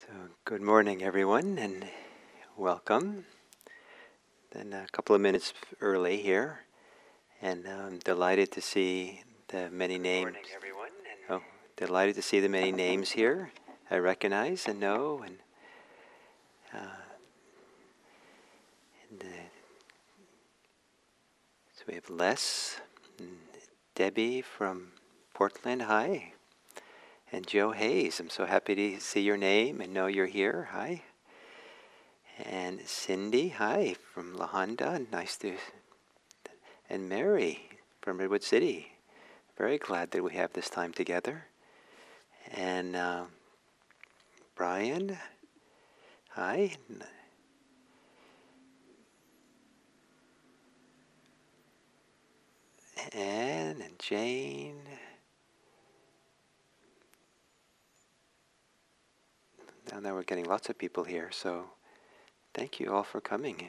So, good morning, everyone, and welcome. Then a couple of minutes early here, and I'm delighted to see the many names. Good morning, everyone. Delighted to see the many names here. I recognize and know, uh, so we have Les, and Debbie from Portland. Hi, and Joe Hayes. I'm so happy to see your name and know you're here. Hi. And Cindy, hi, from La Honda. Nice to. And Mary from Redwood City. Very glad that we have this time together. And Brian, hi. Anne and Jane. Now we're getting lots of people here, so thank you all for coming.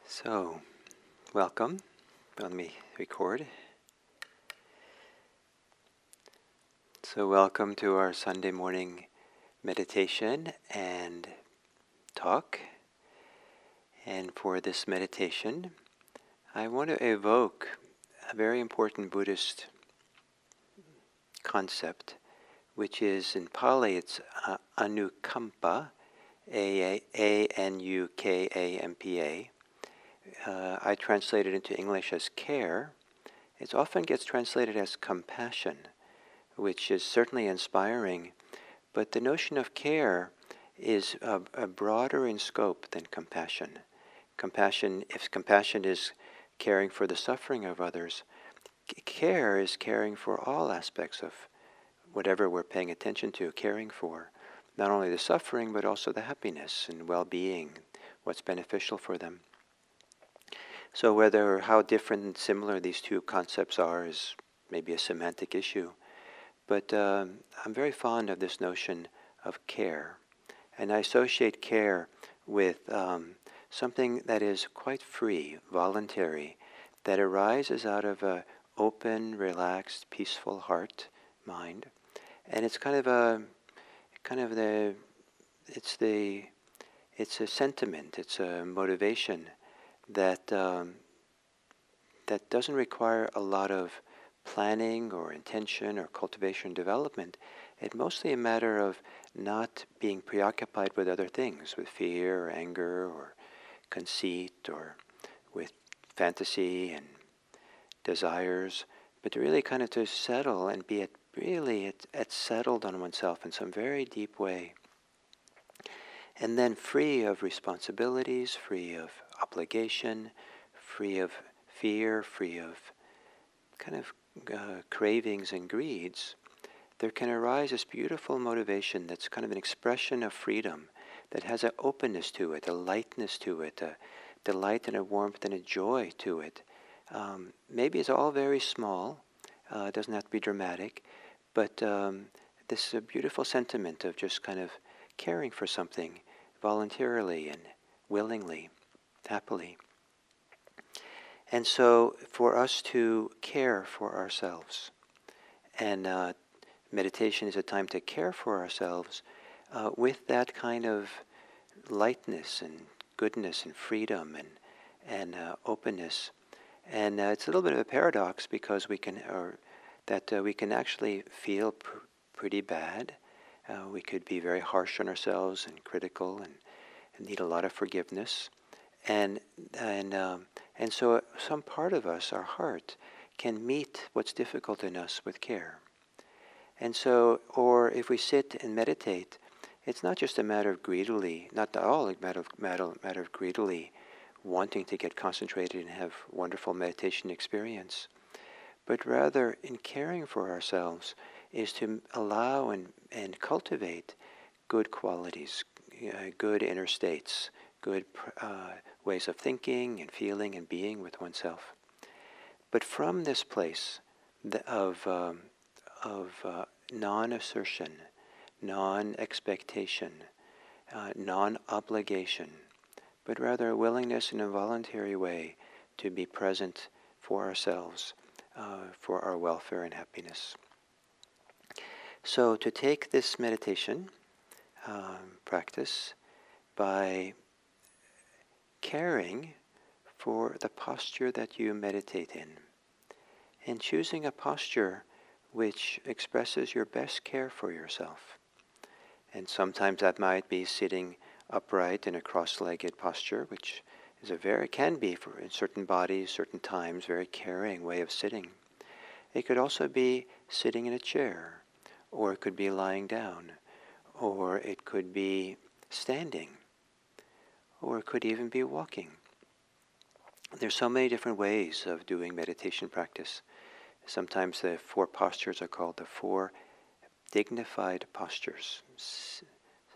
So, welcome. Let me record. So, welcome to our Sunday morning meditation and talk. And for this meditation, I want to evoke a very important Buddhist concept, which is in Pali, it's anukampa, A-N-U-K-A-M-P-A. I translate it into English as care. It often gets translated as compassion, which is certainly inspiring, but the notion of care is broader in scope than compassion. If compassion is caring for the suffering of others, care is caring for all aspects of whatever we're paying attention to, caring for not only the suffering but also the happiness and well-being, what's beneficial for them. So how different and similar these two concepts are is maybe a semantic issue, but I'm very fond of this notion of care, and I associate care with something that is quite free, voluntary, that arises out of a open, relaxed, peaceful heart, mind, and it's it's a sentiment, it's a motivation that that doesn't require a lot of planning or intention or cultivation development. It's mostly a matter of not being preoccupied with other things, with fear or anger or conceit or with fantasy and desires, but to really kind of to settle and be at settled on oneself in some very deep way. And then free of responsibilities, free of obligation, free of fear, free of kind of cravings and greeds, there can arise this beautiful motivation that's kind of an expression of freedom, that has an openness to it, a lightness to it, a delight and a warmth and a joy to it. Maybe it's all very small, it doesn't have to be dramatic, but this is a beautiful sentiment of just kind of caring for something voluntarily and willingly, happily. And so for us to care for ourselves, and meditation is a time to care for ourselves with that kind of lightness and goodness and freedom and openness. And it's a little bit of a paradox because we can actually feel pretty bad. We could be very harsh on ourselves and critical and need a lot of forgiveness. And so some part of us, our heart, can meet what's difficult in us with care. And so, or if we sit and meditate, it's not just a matter of greedily, not at all a matter of greedily wanting to get concentrated and have wonderful meditation experience, but rather in caring for ourselves is to allow and cultivate good qualities, good inner states, good ways of thinking and feeling and being with oneself. But from this place of non-assertion, non-expectation, non-obligation, but rather a willingness in a voluntary way to be present for ourselves, for our welfare and happiness. So to take this meditation practice by caring for the posture that you meditate in, and choosing a posture which expresses your best care for yourself. And sometimes that might be sitting upright in a cross-legged posture, which is can be for in certain bodies, certain times, very caring way of sitting. It could also be sitting in a chair, or it could be lying down, or it could be standing, or it could even be walking. There's so many different ways of doing meditation practice. Sometimes the 4 postures are called the 4 dignified postures: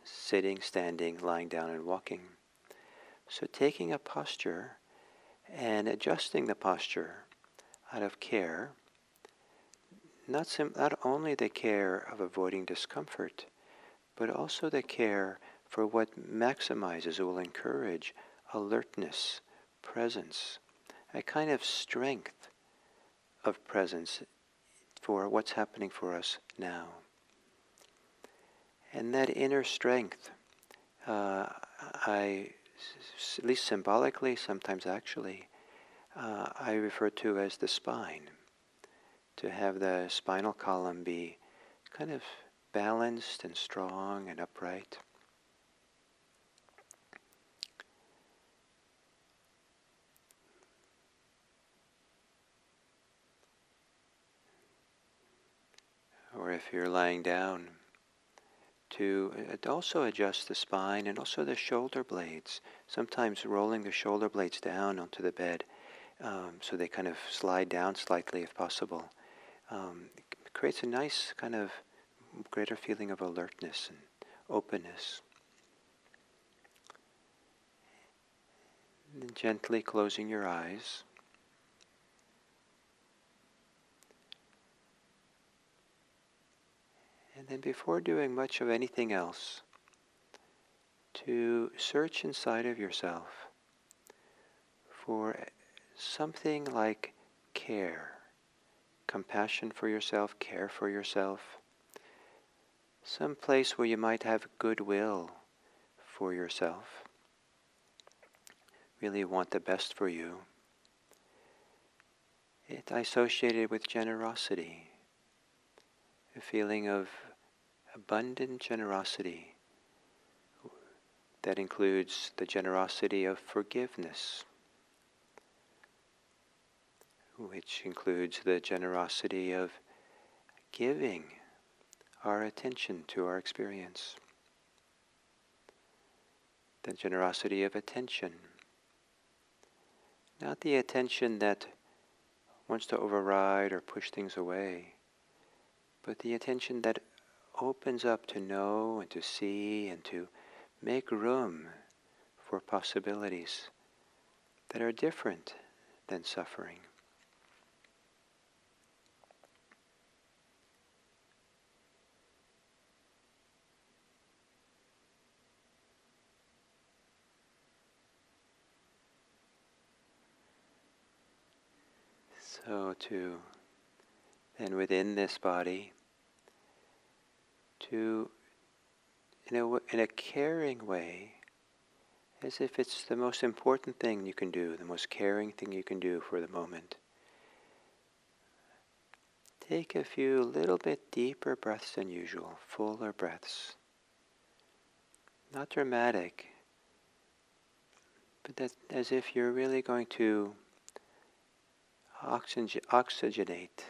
sitting, standing, lying down, and walking. So taking a posture and adjusting the posture out of care, not only the care of avoiding discomfort, but also the care for what maximizes or will encourage alertness, presence, a kind of strength of presence for what's happening for us now. And that inner strength, at least symbolically, sometimes actually, I refer to as the spine. To have the spinal column be kind of balanced and strong and upright. Or if you're lying down, to also adjust the spine and also the shoulder blades. Sometimes rolling the shoulder blades down onto the bed so they kind of slide down slightly if possible. It creates a nice kind of greater feeling of alertness and openness. And then gently closing your eyes. And then before doing much of anything else, to search inside of yourself for something like care, compassion for yourself, care for yourself, some place where you might have goodwill for yourself, really want the best for you. It's associated with generosity, a feeling of abundant generosity that includes the generosity of forgiveness, which includes the generosity of giving our attention to our experience, the generosity of attention, not the attention that wants to override or push things away, but the attention that opens up to know and to see and to make room for possibilities that are different than suffering. So then within this body, to in a caring way, as if it's the most important thing you can do, the most caring thing you can do for the moment. Take a few little bit deeper breaths than usual, fuller breaths. Not dramatic, but that as if you're really going to oxygenate,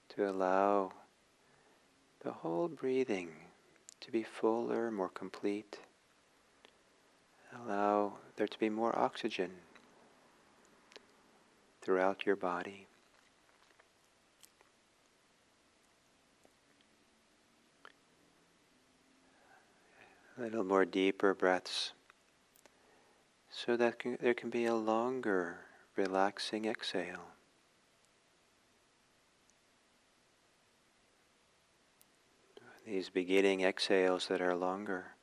to allow the whole breathing to be fuller, more complete. Allow there to be more oxygen throughout your body. A little more deeper breaths so that there can be a longer, relaxing exhale. these beginning exhales that are longer,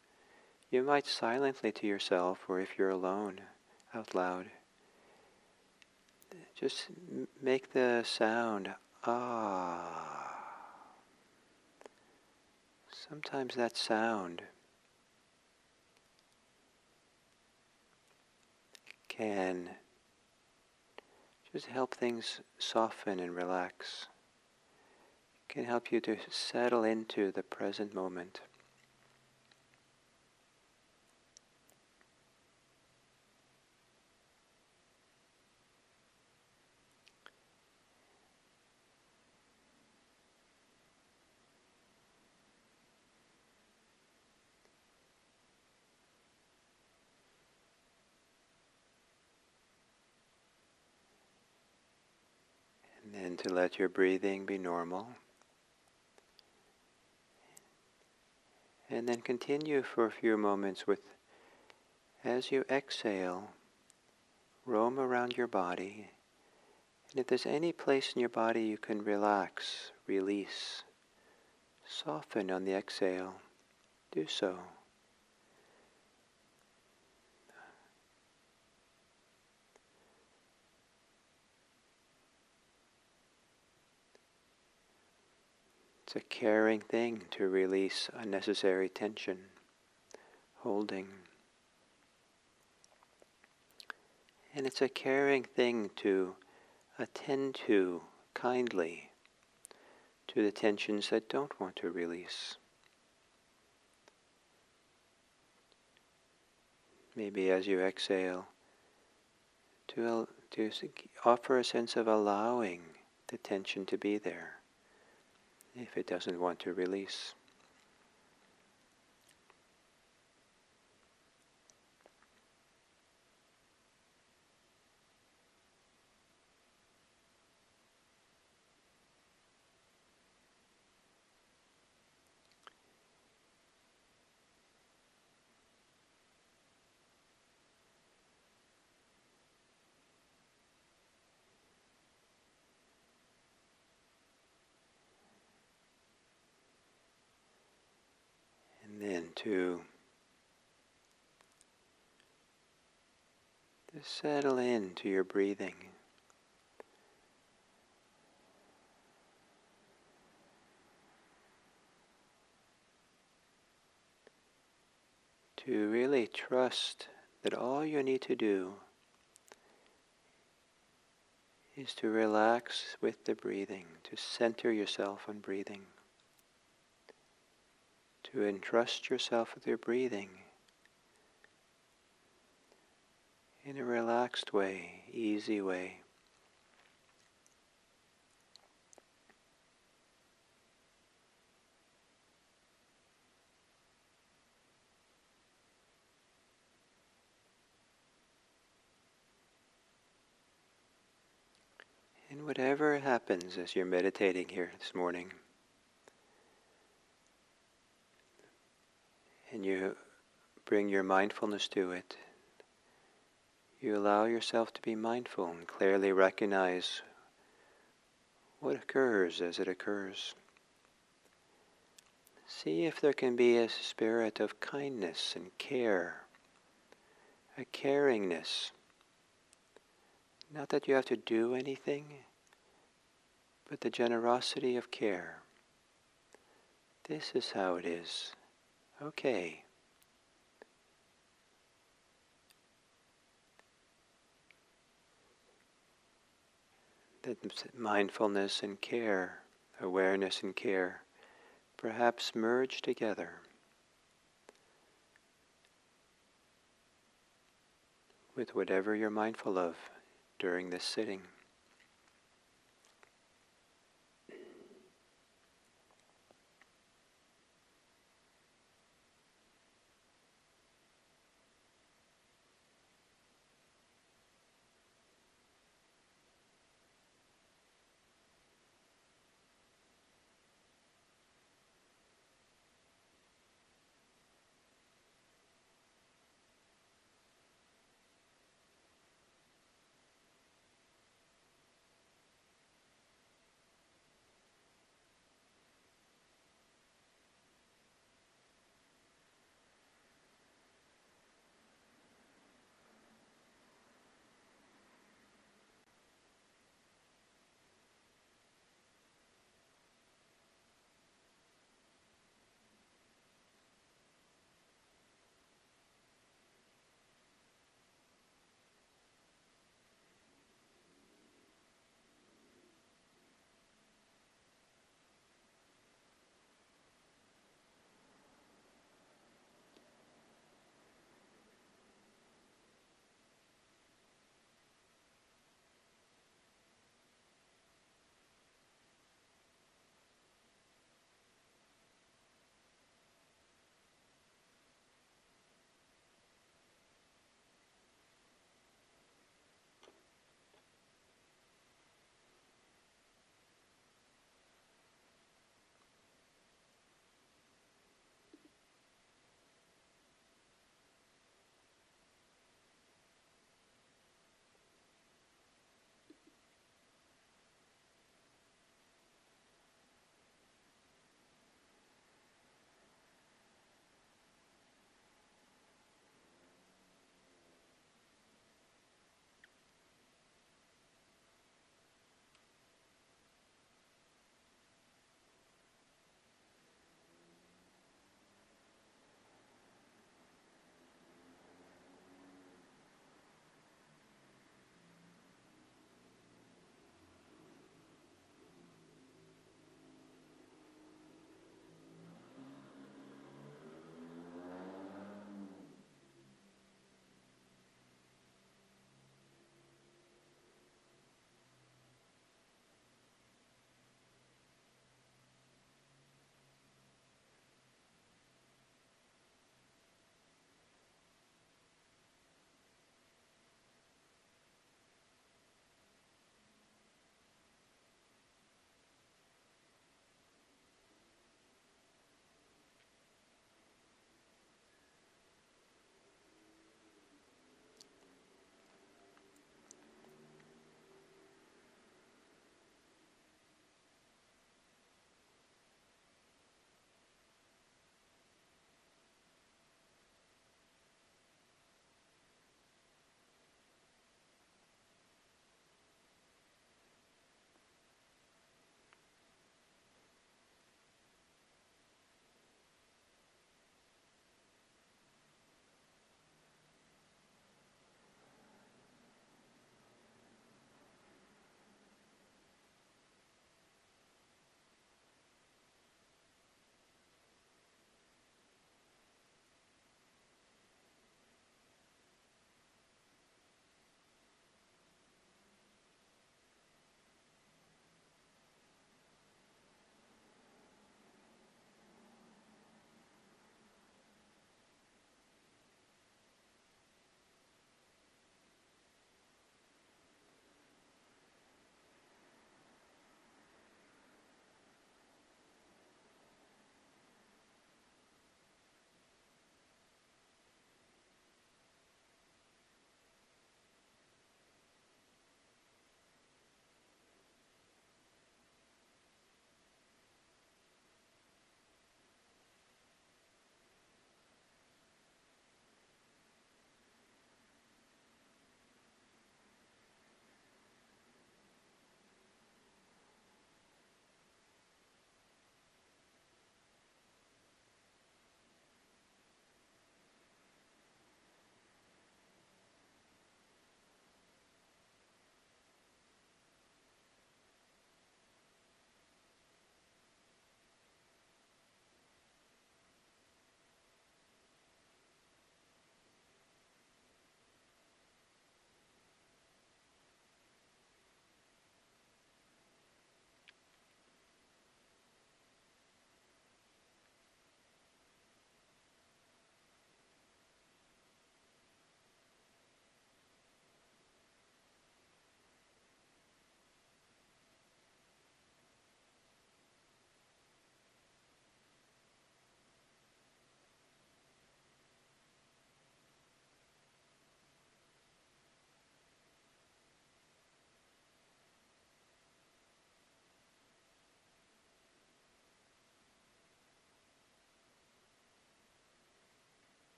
you might silently to yourself, or if you're alone, out loud, just make the sound ah. Sometimes that sound can just help things soften and relax, can help you to settle into the present moment. And then to let your breathing be normal. And then continue for a few moments with, as you exhale, roam around your body. And if there's any place in your body you can relax, release, soften on the exhale, do so. It's a caring thing to release unnecessary tension, holding. And it's a caring thing to attend to kindly to the tensions that don't want to release. Maybe as you exhale, to offer a sense of allowing the tension to be there if it doesn't want to release. And then to settle into your breathing. To really trust that all you need to do is to relax with the breathing, to center yourself on breathing, to entrust yourself with your breathing in a relaxed way, easy way. And whatever happens as you're meditating here this morning, and you bring your mindfulness to it, you allow yourself to be mindful and clearly recognize what occurs as it occurs. See if there can be a spirit of kindness and care, a caringness. Not that you have to do anything, but the generosity of care. This is how it is. Okay. That mindfulness and care, awareness and care, perhaps merge together with whatever you're mindful of during this sitting.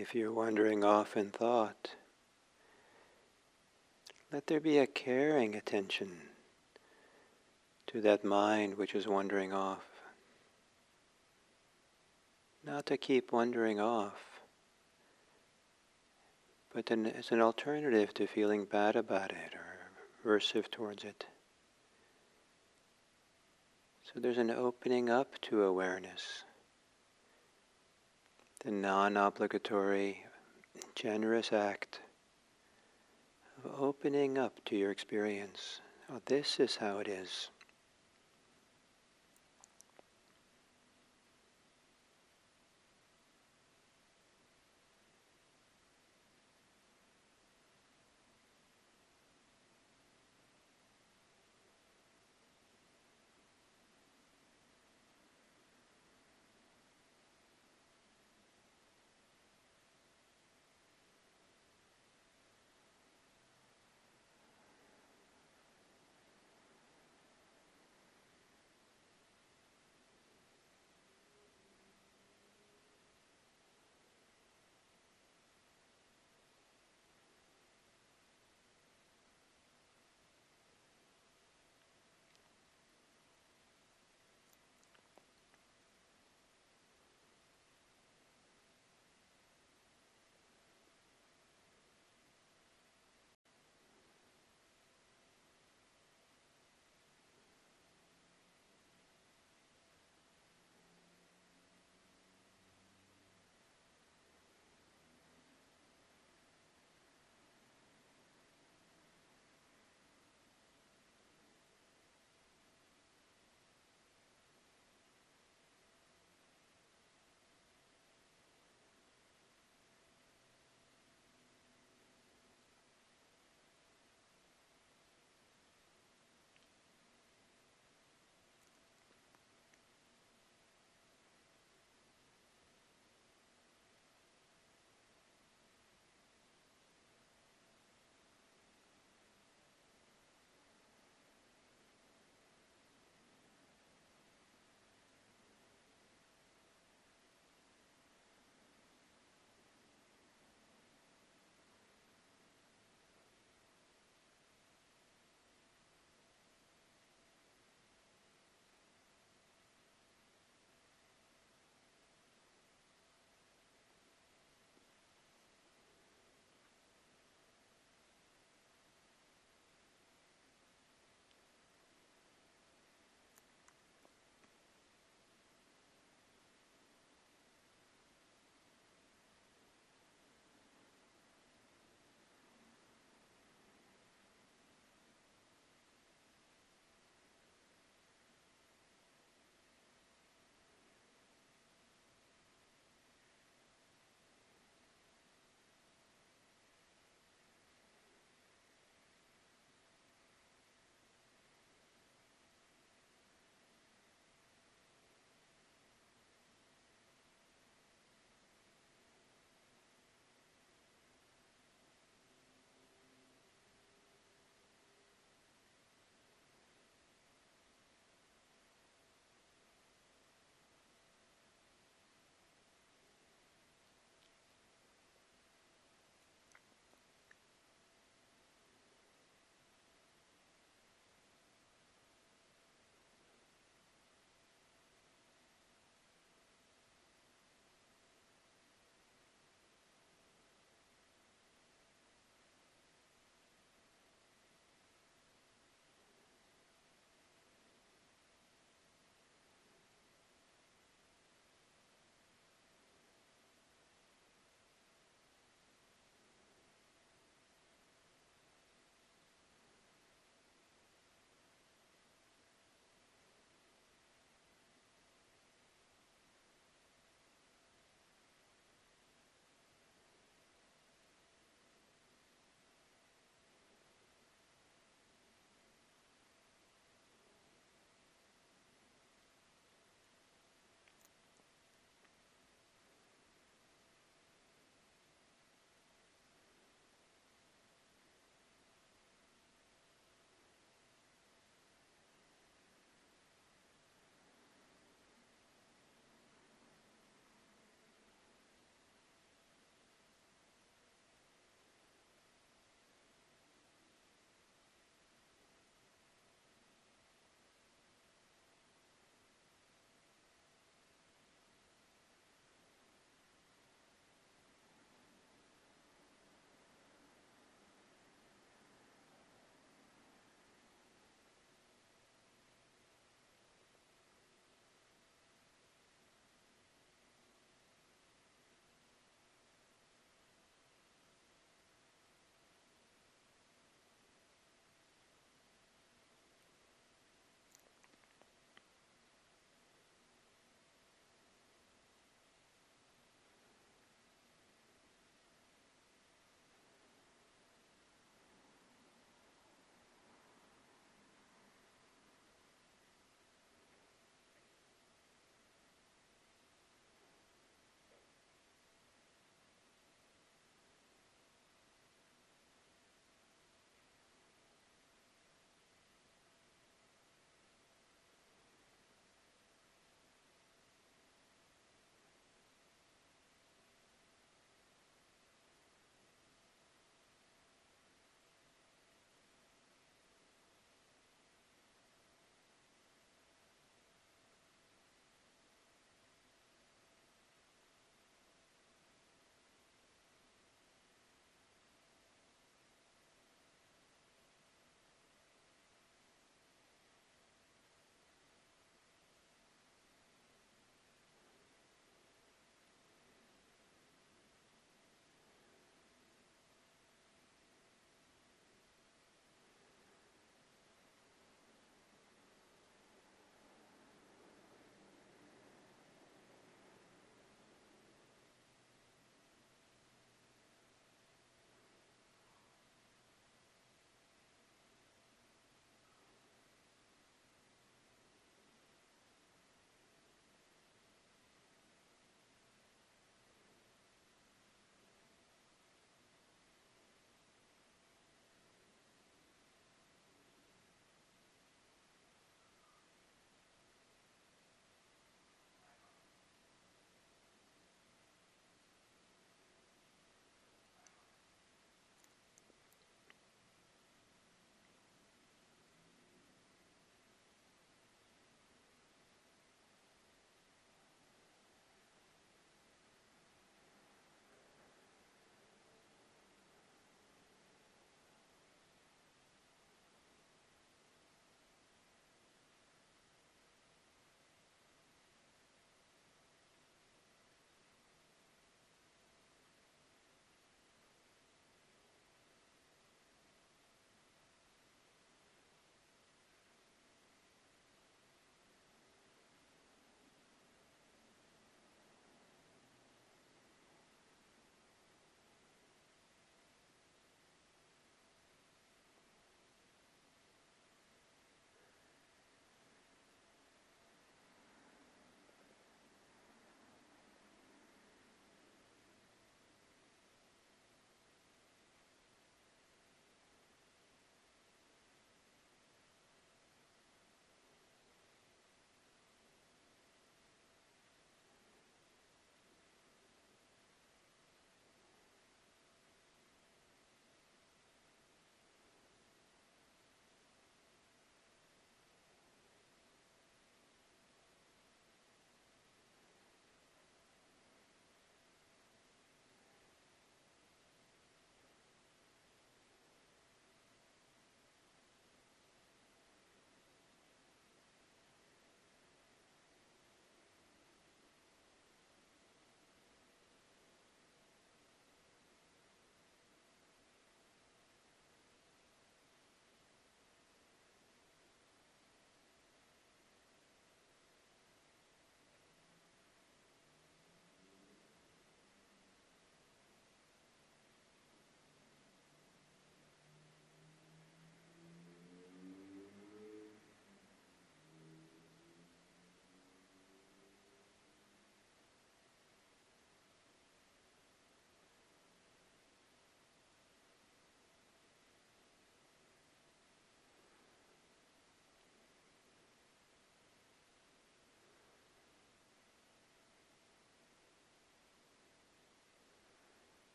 If you're wandering off in thought, let there be a caring attention to that mind which is wandering off. Not to keep wandering off, but then as an alternative to feeling bad about it or aversive towards it. So there's an opening up to awareness, the non-obligatory, generous act of opening up to your experience. Oh, this is how it is.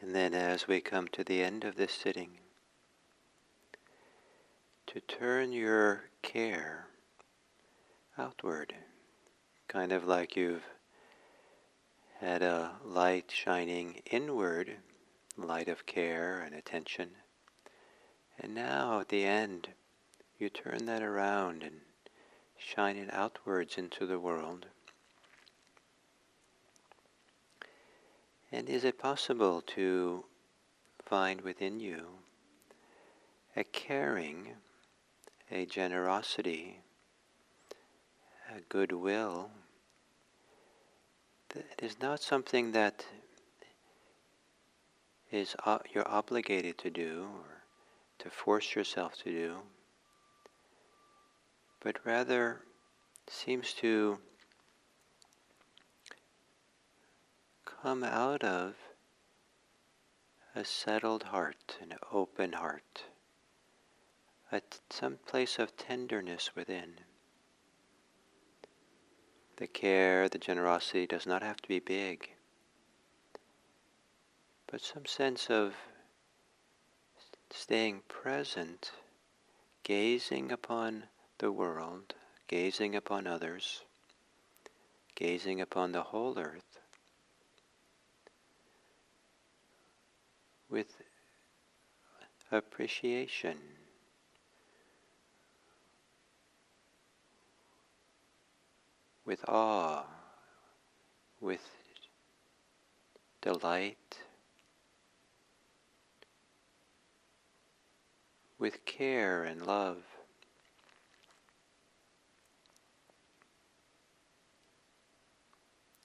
And then as we come to the end of this sitting, to turn your care outward, kind of like you've had a light shining inward, light of care and attention. And now at the end, you turn that around and shine it outwards into the world. And is it possible to find within you a caring, a generosity, a goodwill that is not something that is you're obligated to do or to force yourself to do, but rather seems to come out of a settled heart, an open heart, some place of tenderness within. The care, the generosity does not have to be big, but some sense of staying present, gazing upon the world, gazing upon others, gazing upon the whole earth with appreciation, with awe, with delight, with care and love.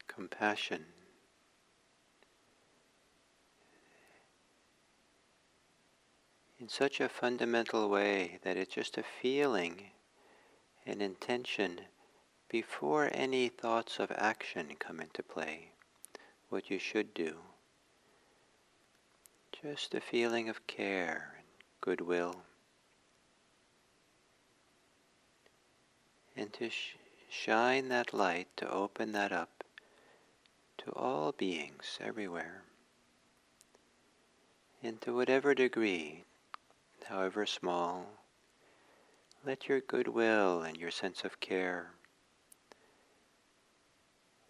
Compassion. In such a fundamental way that it's just a feeling, an intention, before any thoughts of action come into play, what you should do. Just a feeling of care and goodwill. And to shine that light, to open that up to all beings everywhere. And to whatever degree, however small, let your goodwill and your sense of care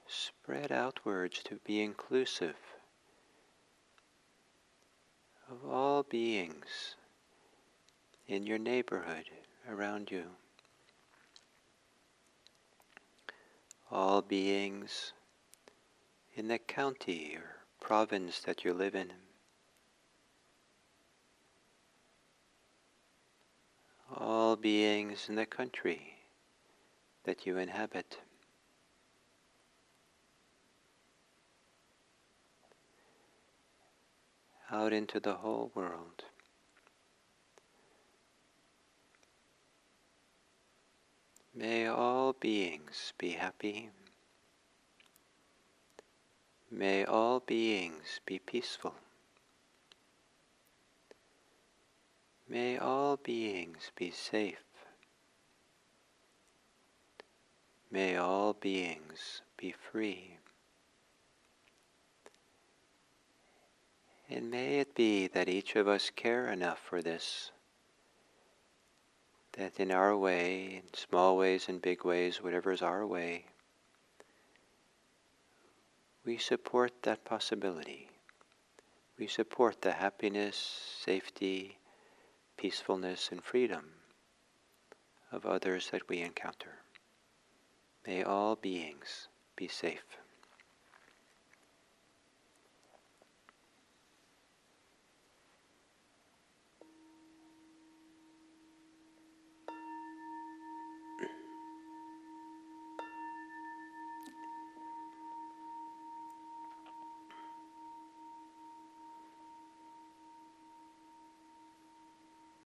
spread outwards to be inclusive of all beings in your neighborhood, around you. All beings in the county or province that you live in. All beings in the country that you inhabit. Out into the whole world. May all beings be happy. May all beings be peaceful. May all beings be safe. May all beings be free. And may it be that each of us care enough for this, that in our way, in small ways and big ways, whatever is our way, we support that possibility. We support the happiness, safety, peacefulness, and freedom of others that we encounter. May all beings be safe.